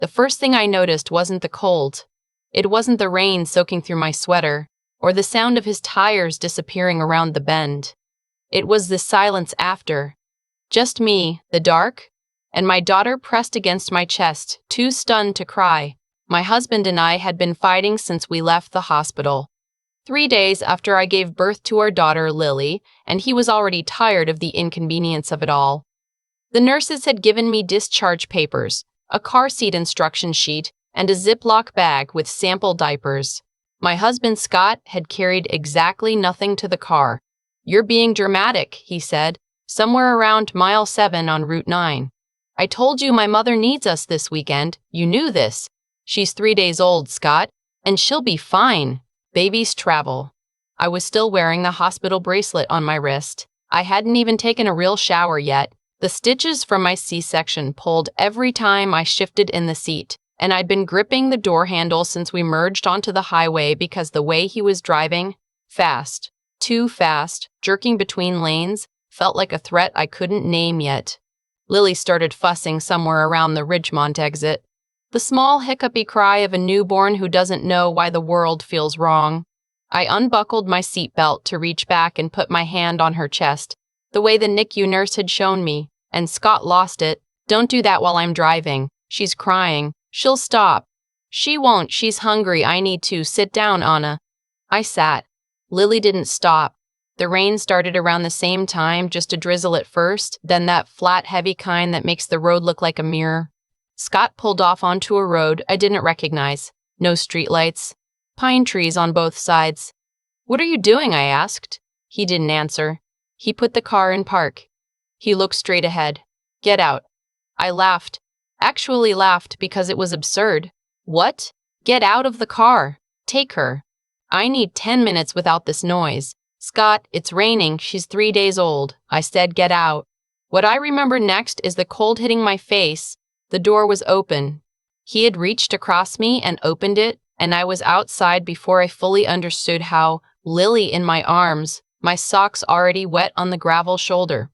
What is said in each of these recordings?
The first thing I noticed wasn't the cold. It wasn't the rain soaking through my sweater, or the sound of his tires disappearing around the bend. It was the silence after. Just me, the dark, and my daughter pressed against my chest, too stunned to cry. My husband and I had been fighting since we left the hospital. 3 days after I gave birth to our daughter, Lily, and he was already tired of the inconvenience of it all. The nurses had given me discharge papers, a car seat instruction sheet, and a Ziploc bag with sample diapers. My husband, Scott, had carried exactly nothing to the car. "You're being dramatic," he said, "somewhere around mile 7 on Route 9. I told you my mother needs us this weekend. You knew this. She's 3 days old, Scott, and she'll be fine. Babies travel." I was still wearing the hospital bracelet on my wrist. I hadn't even taken a real shower yet. The stitches from my C-section pulled every time I shifted in the seat, and I'd been gripping the door handle since we merged onto the highway because the way he was driving, fast, too fast, jerking between lanes, felt like a threat I couldn't name yet. Lily started fussing somewhere around the Ridgemont exit. The small hiccupy cry of a newborn who doesn't know why the world feels wrong. I unbuckled my seatbelt to reach back and put my hand on her chest, the way the NICU nurse had shown me, and Scott lost it. "Don't do that while I'm driving. She's crying. She'll stop." "She won't. She's hungry. I need to. Sit down, Anna." I sat. Lily didn't stop. The rain started around the same time, just a drizzle at first, then that flat, heavy kind that makes the road look like a mirror. Scott pulled off onto a road I didn't recognize. No streetlights. Pine trees on both sides. "What are you doing?" I asked. He didn't answer. He put the car in park. He looked straight ahead. "Get out." I laughed. Actually laughed because it was absurd. "What? Get out of the car. Take her. I need 10 minutes without this noise." "Scott, it's raining. She's 3 days old." I said, "Get out." What I remember next is the cold hitting my face. The door was open. He had reached across me and opened it, and I was outside before I fully understood how, Lily in my arms, my socks already wet on the gravel shoulder.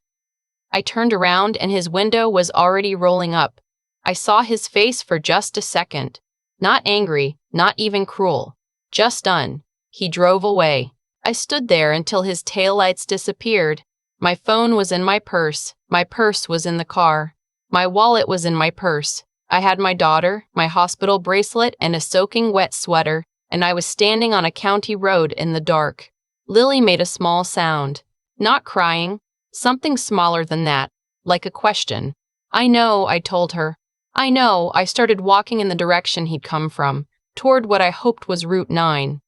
I turned around and his window was already rolling up. I saw his face for just a second. Not angry, not even cruel. Just done. He drove away. I stood there until his taillights disappeared. My phone was in my purse. My purse was in the car. My wallet was in my purse. I had my daughter, my hospital bracelet, and a soaking wet sweater, and I was standing on a county road in the dark. Lily made a small sound. Not crying. Something smaller than that, like a question. "I know," I told her. "I know." I started walking in the direction he'd come from, toward what I hoped was Route 9.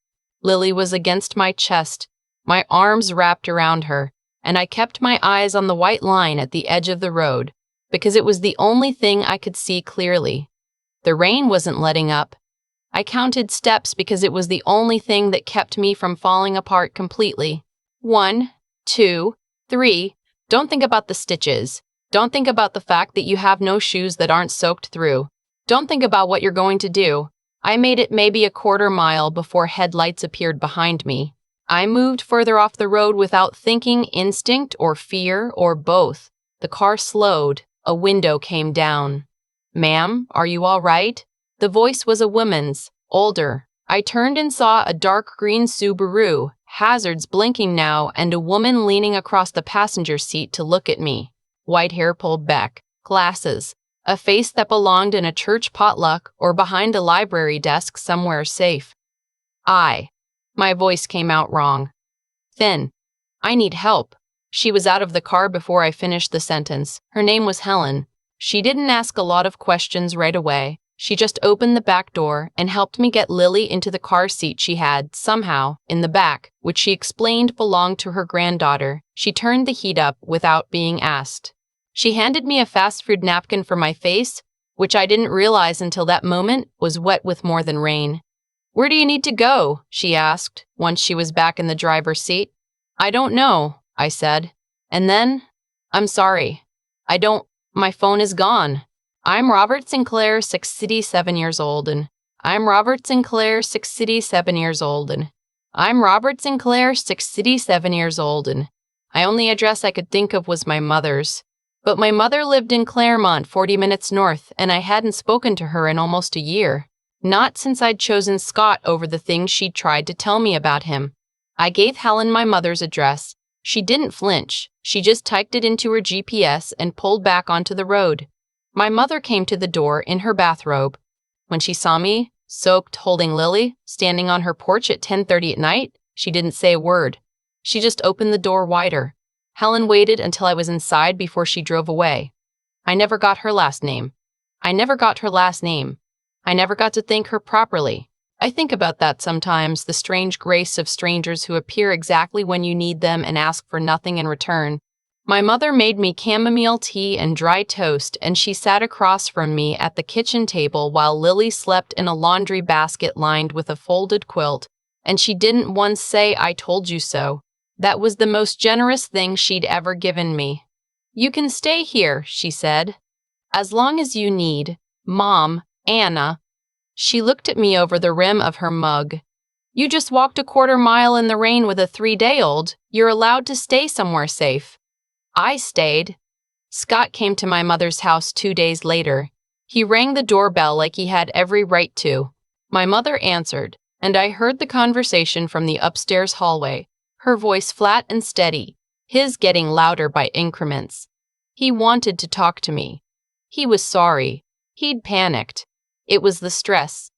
Lily was against my chest, my arms wrapped around her, and I kept my eyes on the white line at the edge of the road, because it was the only thing I could see clearly. The rain wasn't letting up. I counted steps because it was the only thing that kept me from falling apart completely. 1, 2, 3. Don't think about the stitches. Don't think about the fact that you have no shoes that aren't soaked through. Don't think about what you're going to do. I made it maybe a quarter mile before headlights appeared behind me. I moved further off the road without thinking, instinct or fear or both. The car slowed. A window came down. "Ma'am, are you all right?" The voice was a woman's, older. I turned and saw a dark green Subaru, hazards blinking now, and a woman leaning across the passenger seat to look at me. White hair pulled back, glasses, a face that belonged in a church potluck or behind a library desk somewhere safe. My voice came out wrong. Thin. "I need help." She was out of the car before I finished the sentence. Her name was Helen. She didn't ask a lot of questions right away. She just opened the back door and helped me get Lily into the car seat she had, somehow, in the back, which she explained belonged to her granddaughter. She turned the heat up without being asked. She handed me a fast food napkin for my face, which I didn't realize until that moment was wet with more than rain. "Where do you need to go?" she asked, once she was back in the driver's seat. "I don't know," I said. And then, "I'm sorry. My phone is gone. I'm Robert Sinclair, 6 City, 7 years old, and I'm Robert Sinclair, 6 City, 7 years old, and I'm Robert Sinclair, 6 City, 7 years old, and the only address I could think of was my mother's. But my mother lived in Claremont, 40 minutes north, and I hadn't spoken to her in almost a year. Not since I'd chosen Scott over the things she'd tried to tell me about him. I gave Helen my mother's address. She didn't flinch. She just typed it into her GPS and pulled back onto the road. My mother came to the door in her bathrobe. When she saw me, soaked, holding Lily, standing on her porch at 10:30 at night, she didn't say a word. She just opened the door wider. Helen waited until I was inside before she drove away. I never got her last name. I never got to thank her properly. I think about that sometimes, the strange grace of strangers who appear exactly when you need them and ask for nothing in return. My mother made me chamomile tea and dry toast, and she sat across from me at the kitchen table while Lily slept in a laundry basket lined with a folded quilt, and she didn't once say, "I told you so." That was the most generous thing she'd ever given me. "You can stay here," she said. "As long as you need, Mom, Anna." She looked at me over the rim of her mug. "You just walked a quarter mile in the rain with a 3-day-old. You're allowed to stay somewhere safe." I stayed. Scott came to my mother's house 2 days later. He rang the doorbell like he had every right to. My mother answered, and I heard the conversation from the upstairs hallway, her voice flat and steady, his getting louder by increments. He wanted to talk to me. He was sorry. He'd panicked. It was the stress.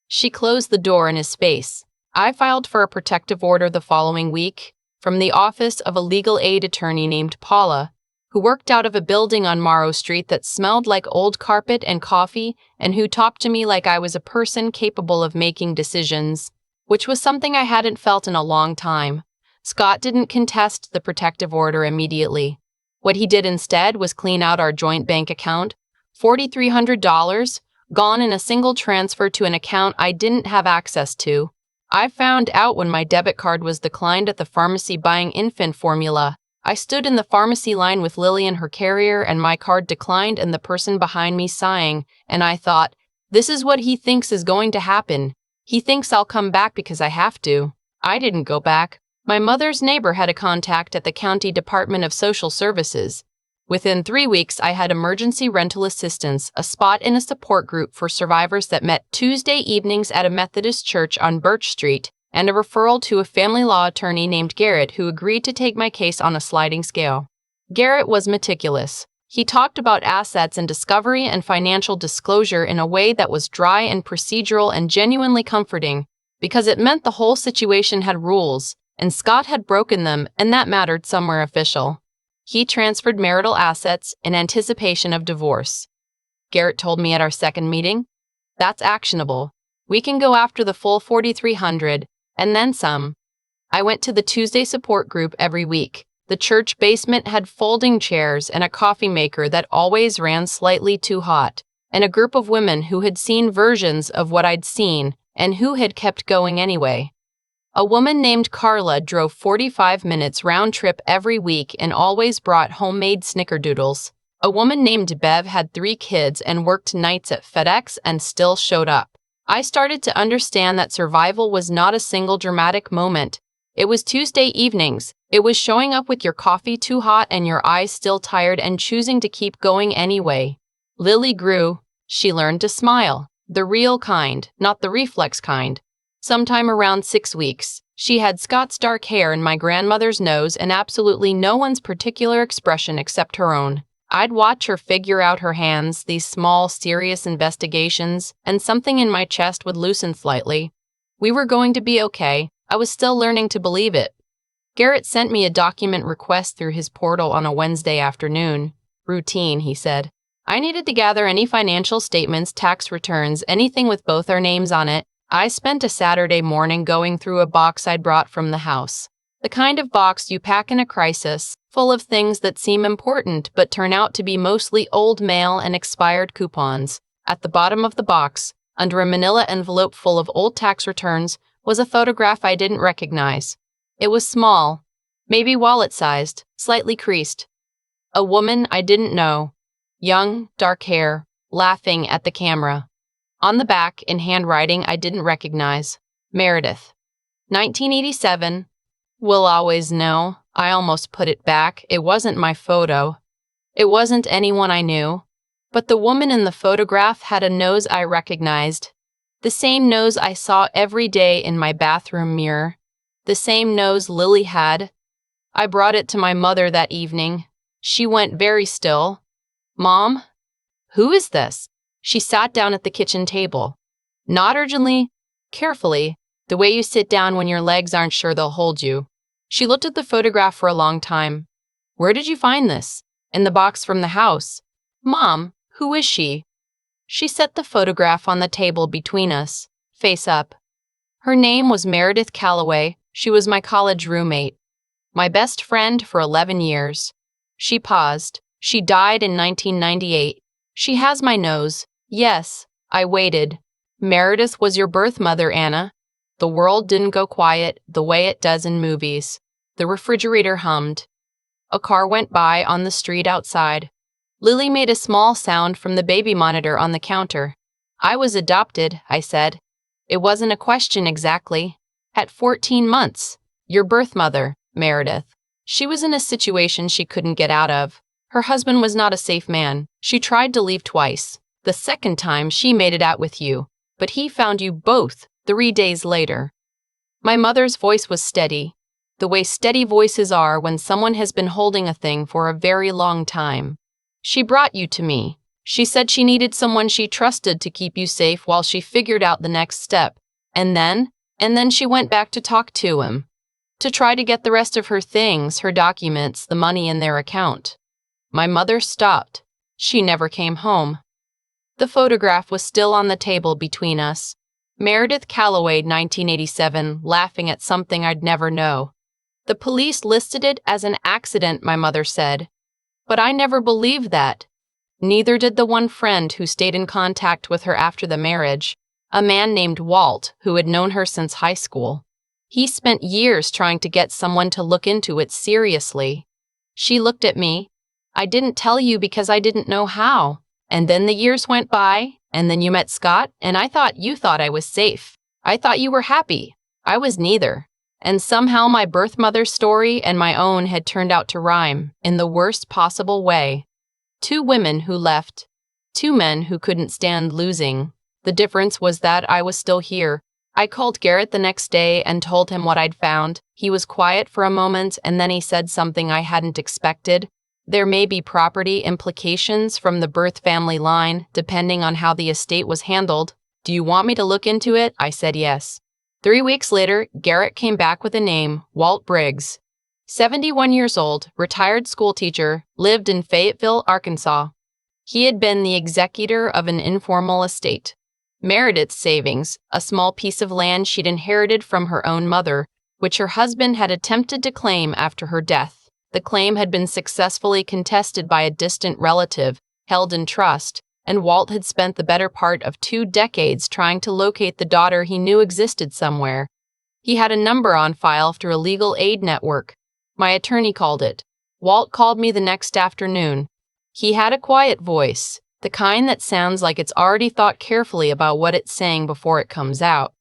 She closed the door in his face. I filed for a protective order the following week from the office of a legal aid attorney named Paula, who worked out of a building on Morrow Street that smelled like old carpet and coffee and who talked to me like I was a person capable of making decisions, which was something I hadn't felt in a long time. Scott didn't contest the protective order immediately. What he did instead was clean out our joint bank account, $4,300, gone in a single transfer to an account I didn't have access to. I found out when my debit card was declined at the pharmacy buying infant formula. I stood in the pharmacy line with Lily and her carrier, and my card declined and the person behind me sighing, and I thought, this is what he thinks is going to happen. He thinks I'll come back because I have to. I didn't go back. My mother's neighbor had a contact at the County Department of Social Services. Within 3 weeks, I had emergency rental assistance, a spot in a support group for survivors that met Tuesday evenings at a Methodist church on Birch Street, and a referral to a family law attorney named Garrett who agreed to take my case on a sliding scale. Garrett was meticulous. He talked about assets and discovery and financial disclosure in a way that was dry and procedural and genuinely comforting, because it meant the whole situation had rules, and Scott had broken them, and that mattered somewhere official. He transferred marital assets in anticipation of divorce. Garrett told me at our second meeting, "That's actionable. We can go after the full 4,300, and then some." I went to the Tuesday support group every week. The church basement had folding chairs and a coffee maker that always ran slightly too hot, and a group of women who had seen versions of what I'd seen and who had kept going anyway. A woman named Carla drove 45 minutes round trip every week and always brought homemade snickerdoodles. A woman named Bev had 3 kids and worked nights at FedEx and still showed up. I started to understand that survival was not a single dramatic moment. It was Tuesday evenings. It was showing up with your coffee too hot and your eyes still tired and choosing to keep going anyway. Lily grew. She learned to smile. The real kind, not the reflex kind. Sometime around 6 weeks, she had Scott's dark hair and my grandmother's nose and absolutely no one's particular expression except her own. I'd watch her figure out her hands, these small, serious investigations, and something in my chest would loosen slightly. We were going to be okay. I was still learning to believe it. Garrett sent me a document request through his portal on a Wednesday afternoon. Routine, he said. I needed to gather any financial statements, tax returns, anything with both our names on it. I spent a Saturday morning going through a box I'd brought from the house. The kind of box you pack in a crisis, full of things that seem important but turn out to be mostly old mail and expired coupons. At the bottom of the box, under a manila envelope full of old tax returns, was a photograph I didn't recognize. It was small, maybe wallet-sized, slightly creased. A woman I didn't know. Young, dark hair, laughing at the camera. On the back, in handwriting I didn't recognize, Meredith. 1987. We'll always know. I almost put it back. It wasn't my photo. It wasn't anyone I knew, but the woman in the photograph had a nose I recognized. The same nose I saw every day in my bathroom mirror. The same nose Lily had. I brought it to my mother that evening. She went very still. "Mom, who is this?" She sat down at the kitchen table. Not urgently, carefully, the way you sit down when your legs aren't sure they'll hold you. She looked at the photograph for a long time. "Where did you find this?" "In the box from the house." "Mom, who is she?" She set the photograph on the table between us, face up. Her name was Meredith Calloway. She was my college roommate. My best friend for 11 years. She paused. "She died in 1998. She has my nose." "Yes." I waited. "Meredith was your birth mother, Anna." The world didn't go quiet the way it does in movies. The refrigerator hummed. A car went by on the street outside. Lily made a small sound from the baby monitor on the counter. "I was adopted," I said. It wasn't a question exactly. "At 14 months. Your birth mother, Meredith." She was in a situation she couldn't get out of. Her husband was not a safe man. She tried to leave twice. The second time she made it out with you, but he found you both 3 days later. My mother's voice was steady, the way steady voices are when someone has been holding a thing for a very long time. "She brought you to me. She said she needed someone she trusted to keep you safe while she figured out the next step. And then she went back to talk to him. To try to get the rest of her things, her documents, the money in their account." My mother stopped. She never came home. The photograph was still on the table between us. Meredith Calloway, 1987, laughing at something I'd never know. "The police listed it as an accident," my mother said. But I never believed that. Neither did the one friend who stayed in contact with her after the marriage, a man named Walt who had known her since high school. He spent years trying to get someone to look into it seriously. She looked at me. "I didn't tell you because I didn't know how. And then the years went by, and then you met Scott, and I thought you thought I was safe. I thought you were happy. I was neither. And somehow my birth mother's story and my own had turned out to rhyme in the worst possible way. 2 women who left. 2 men who couldn't stand losing. The difference was that I was still here. I called Garrett the next day and told him what I'd found. He was quiet for a moment, and then he said something I hadn't expected. "There may be property implications from the birth family line, depending on how the estate was handled. Do you want me to look into it?" I said yes. 3 weeks later, Garrett came back with a name, Walt Briggs. 71 years old, retired schoolteacher, lived in Fayetteville, Arkansas. He had been the executor of an informal estate. Meredith's savings, a small piece of land she'd inherited from her own mother, which her husband had attempted to claim after her death. The claim had been successfully contested by a distant relative, held in trust, and Walt had spent the better part of 2 decades trying to locate the daughter he knew existed somewhere. He had a number on file through a legal aid network. My attorney called it. Walt called me the next afternoon. He had a quiet voice, the kind that sounds like it's already thought carefully about what it's saying before it comes out.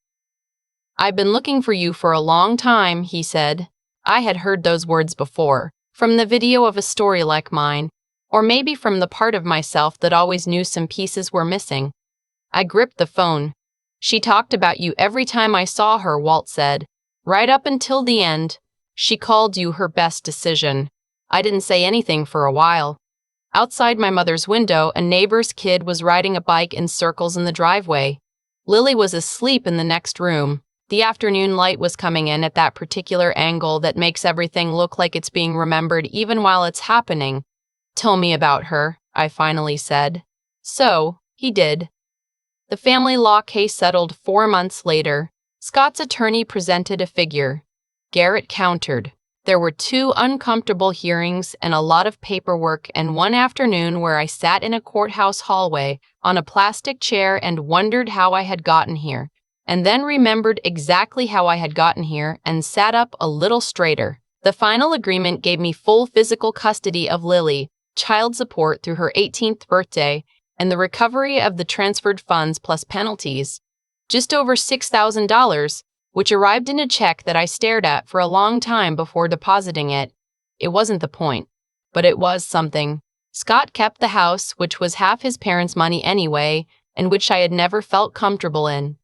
"I've been looking for you for a long time," he said. I had heard those words before, from the video of a story like mine, or maybe from the part of myself that always knew some pieces were missing. I gripped the phone. "She talked about you every time I saw her," Walt said. "Right up until the end. She called you her best decision." I didn't say anything for a while. Outside my mother's window, a neighbor's kid was riding a bike in circles in the driveway. Lily was asleep in the next room. The afternoon light was coming in at that particular angle that makes everything look like it's being remembered even while it's happening. "Tell me about her," I finally said. So, he did. The family law case settled 4 months later. Scott's attorney presented a figure. Garrett countered. There were 2 uncomfortable hearings and a lot of paperwork, and one afternoon where I sat in a courthouse hallway on a plastic chair and wondered how I had gotten here, and then remembered exactly how I had gotten here and sat up a little straighter. The final agreement gave me full physical custody of Lily, child support through her 18th birthday, and the recovery of the transferred funds plus penalties. Just over $6,000, which arrived in a check that I stared at for a long time before depositing it. It wasn't the point, but it was something. Scott kept the house, which was half his parents' money anyway, and which I had never felt comfortable in.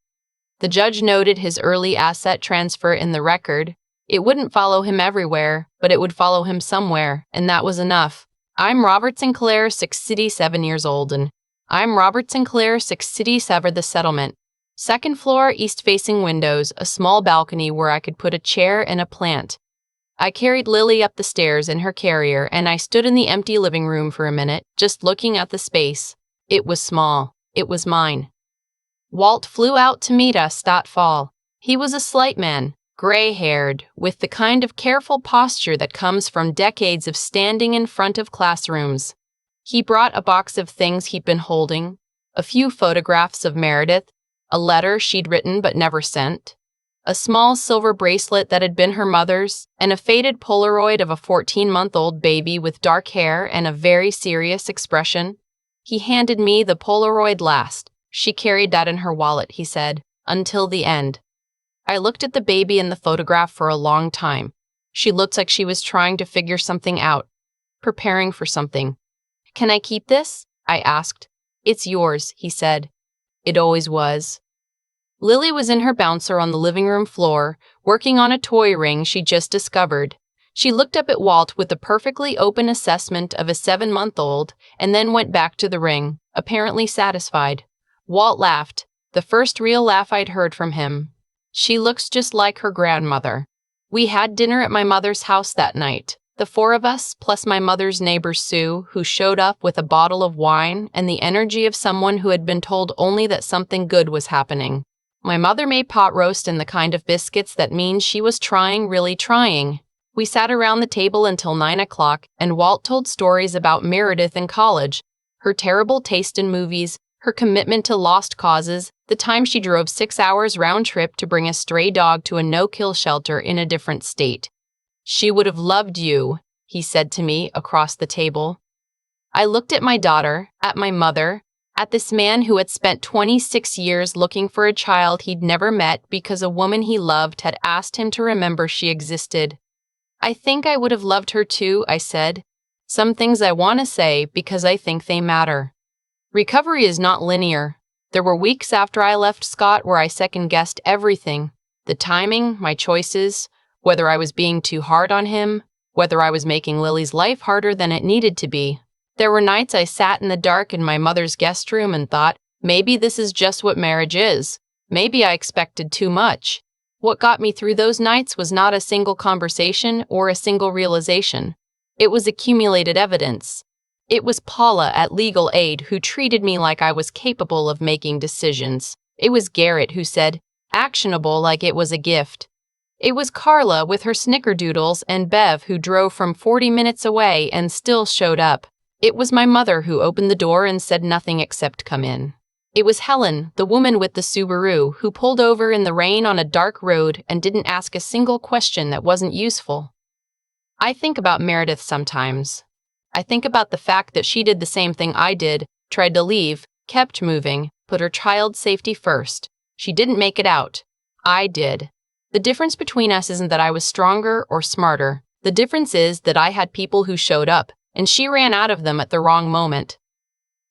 The judge noted his early asset transfer in the record. It wouldn't follow him everywhere, but it would follow him somewhere, and that was enough. I'm Robert Sinclair, 67 years old, and I'm Robert Sinclair, 67, the settlement. Second floor, east-facing windows, a small balcony where I could put a chair and a plant. I carried Lily up the stairs in her carrier, and I stood in the empty living room for a minute, just looking at the space. It was small. It was mine. Walt flew out to meet us that fall. He was a slight man, gray-haired, with the kind of careful posture that comes from decades of standing in front of classrooms. He brought a box of things he'd been holding, a few photographs of Meredith, a letter she'd written but never sent, a small silver bracelet that had been her mother's, and a faded Polaroid of a 14-month-old baby with dark hair and a very serious expression. He handed me the Polaroid last. She carried that in her wallet, he said, until the end. I looked at the baby in the photograph for a long time. She looked like she was trying to figure something out, preparing for something. Can I keep this? I asked. It's yours, he said. It always was. Lily was in her bouncer on the living room floor, working on a toy ring she just discovered. She looked up at Walt with a perfectly open assessment of a 7-month-old and then went back to the ring, apparently satisfied. Walt laughed, the first real laugh I'd heard from him. She looks just like her grandmother. We had dinner at my mother's house that night, the 4 of us, plus my mother's neighbor Sue, who showed up with a bottle of wine and the energy of someone who had been told only that something good was happening. My mother made pot roast and the kind of biscuits that means she was trying, really trying. We sat around the table until 9 o'clock, and Walt told stories about Meredith in college, her terrible taste in movies, her commitment to lost causes, the time she drove 6 hours round trip to bring a stray dog to a no-kill shelter in a different state. She would have loved you, he said to me across the table. I looked at my daughter, at my mother, at this man who had spent 26 years looking for a child he'd never met because a woman he loved had asked him to remember she existed. I think I would have loved her too, I said. Some things I want to say because I think they matter. Recovery is not linear. There were weeks after I left Scott where I second-guessed everything. The timing, my choices, whether I was being too hard on him, whether I was making Lily's life harder than it needed to be. There were nights I sat in the dark in my mother's guest room and thought, maybe this is just what marriage is. Maybe I expected too much. What got me through those nights was not a single conversation or a single realization. It was accumulated evidence. It was Paula at Legal Aid who treated me like I was capable of making decisions. It was Garrett who said, actionable, like it was a gift. It was Carla with her snickerdoodles and Bev who drove from 40 minutes away and still showed up. It was my mother who opened the door and said nothing except come in. It was Helen, the woman with the Subaru, who pulled over in the rain on a dark road and didn't ask a single question that wasn't useful. I think about Meredith sometimes. I think about the fact that she did the same thing I did, tried to leave, kept moving, put her child's safety first. She didn't make it out. I did. The difference between us isn't that I was stronger or smarter. The difference is that I had people who showed up, and she ran out of them at the wrong moment.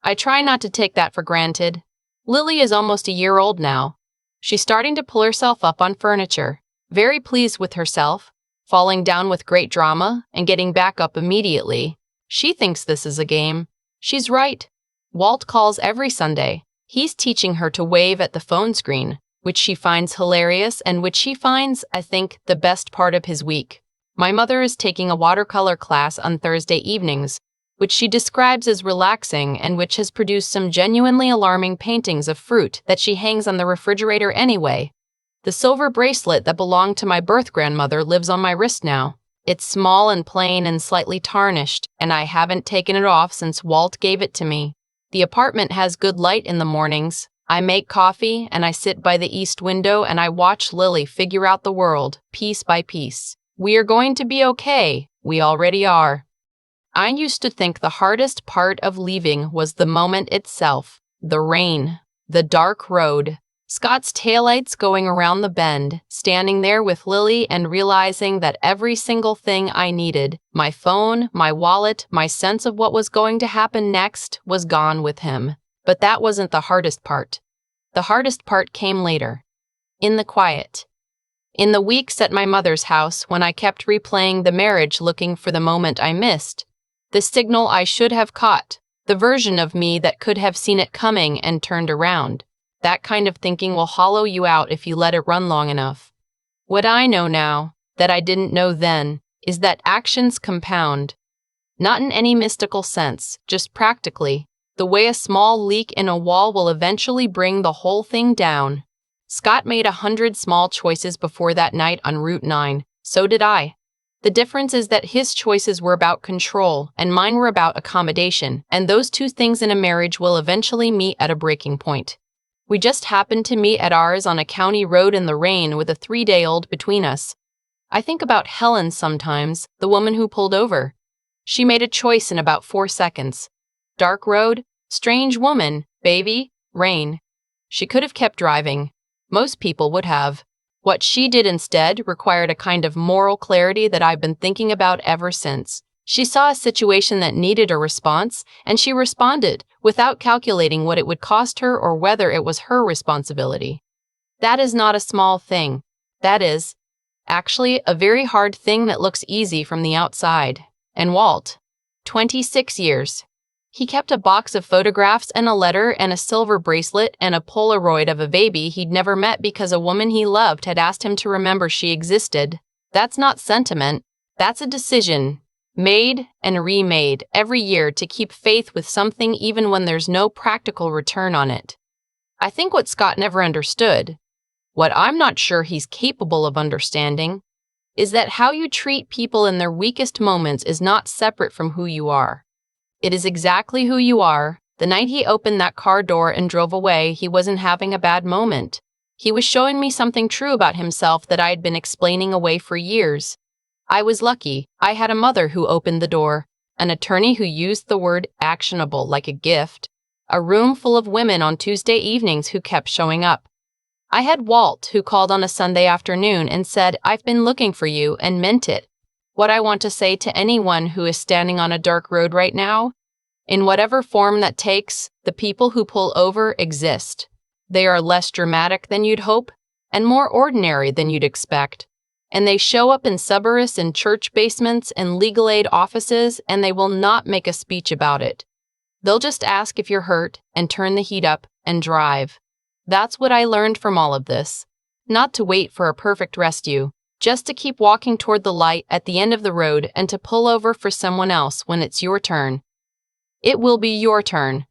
I try not to take that for granted. Lily is almost a year old now. She's starting to pull herself up on furniture, very pleased with herself, falling down with great drama and getting back up immediately. She thinks this is a game. She's right. Walt calls every Sunday. He's teaching her to wave at the phone screen, which she finds hilarious and which she finds, I think, the best part of his week. My mother is taking a watercolor class on Thursday evenings, which she describes as relaxing and which has produced some genuinely alarming paintings of fruit that she hangs on the refrigerator anyway. The silver bracelet that belonged to my birth grandmother lives on my wrist now. It's small and plain and slightly tarnished, and I haven't taken it off since Walt gave it to me. The apartment has good light in the mornings. I make coffee, and I sit by the east window and I watch Lily figure out the world, piece by piece. We are going to be okay. We already are. I used to think the hardest part of leaving was the moment itself, the rain, the dark road, Scott's taillights going around the bend, standing there with Lily and realizing that every single thing I needed, my phone, my wallet, my sense of what was going to happen next, was gone with him. But that wasn't the hardest part. The hardest part came later. In the quiet. In the weeks at my mother's house when I kept replaying the marriage looking for the moment I missed, the signal I should have caught, the version of me that could have seen it coming and turned around. That kind of thinking will hollow you out if you let it run long enough. What I know now, that I didn't know then, is that actions compound. Not in any mystical sense, just practically, the way a small leak in a wall will eventually bring the whole thing down. Scott made 100 small choices before that night on Route 9, so did I. The difference is that his choices were about control and mine were about accommodation, and those two things in a marriage will eventually meet at a breaking point. We just happened to meet at ours on a county road in the rain with a 3-day-old between us. I think about Helen sometimes, the woman who pulled over. She made a choice in about 4 seconds. Dark road, strange woman, baby, rain. She could have kept driving. Most people would have. What she did instead required a kind of moral clarity that I've been thinking about ever since. She saw a situation that needed a response, and she responded, without calculating what it would cost her or whether it was her responsibility. That is not a small thing. That is, actually, a very hard thing that looks easy from the outside. And Walt, 26 years. He kept a box of photographs and a letter and a silver bracelet and a Polaroid of a baby he'd never met because a woman he loved had asked him to remember she existed. That's not sentiment. That's a decision. Made and remade every year to keep faith with something even when there's no practical return on it. I think what Scott never understood, what I'm not sure he's capable of understanding, is that how you treat people in their weakest moments is not separate from who you are. It is exactly who you are. The night he opened that car door and drove away, he wasn't having a bad moment. He was showing me something true about himself that I had been explaining away for years. I was lucky. I had a mother who opened the door, an attorney who used the word actionable like a gift, a room full of women on Tuesday evenings who kept showing up. I had Walt who called on a Sunday afternoon and said, "I've been looking for you," and meant it. What I want to say to anyone who is standing on a dark road right now, in whatever form that takes, the people who pull over exist. They are less dramatic than you'd hope, and more ordinary than you'd expect. And they show up in suburbs and church basements and legal aid offices, and they will not make a speech about it. They'll just ask if you're hurt and turn the heat up and drive. That's what I learned from all of this. Not to wait for a perfect rescue, just to keep walking toward the light at the end of the road and to pull over for someone else when it's your turn. It will be your turn.